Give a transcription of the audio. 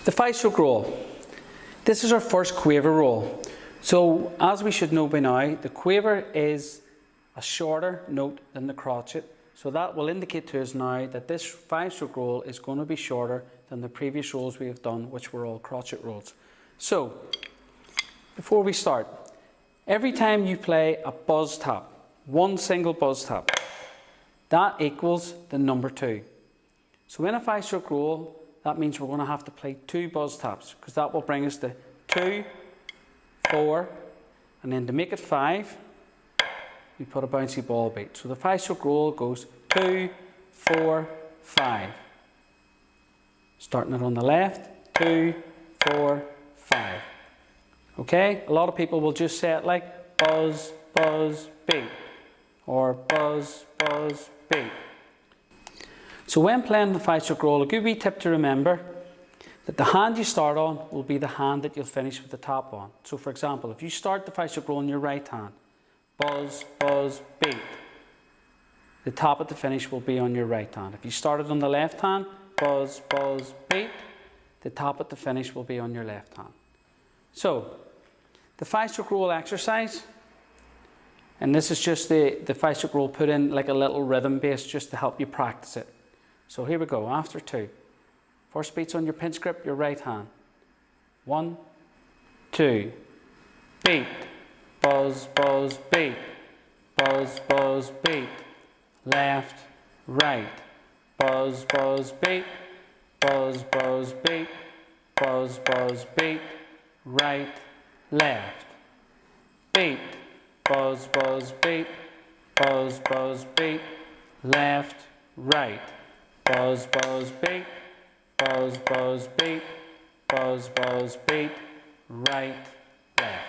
The 5-stroke roll. This is our first quaver roll. So as we should know by now, the quaver is a shorter note than the crotchet. So that will indicate to us now that this 5-stroke roll is going to be shorter than the previous rolls we have done, which were all crotchet rolls. So before we start, every time you play a buzz tap, one single buzz tap, that equals the number 2. So in a 5-stroke roll, that means we're going to have to play 2 buzz taps, because that will bring us to 2, 4, and then to make it 5, we put a bouncy ball beat. So the 5-stroke roll goes 2, 4, 5. Starting it on the left, 2, 4, 5. Okay, a lot of people will just say it like buzz, buzz, beat, or buzz, buzz, beat. So when playing the 5-stroke roll, a good wee tip to remember that the hand you start on will be the hand that you'll finish with the tap on. So for example, if you start the 5-stroke roll in your right hand, buzz, buzz, beat, the tap at the finish will be on your right hand. If you start it on the left hand, buzz, buzz, beat, the tap at the finish will be on your left hand. So the 5-stroke roll exercise, and this is just the 5-stroke roll put in like a little rhythm bass just to help you practice it. So here we go, after 2. First beat's on your pinch grip, your right hand. 1, 2, beat, buzz, buzz, beat, buzz, buzz, beat, left, right, buzz, buzz, beat, buzz, buzz, beat, buzz, buzz, beat, right, left, beat, buzz, buzz, beat, buzz, buzz, beat, left, right, buzz, buzz, beat, buzz, buzz, beat, buzz, buzz, beat, right, left.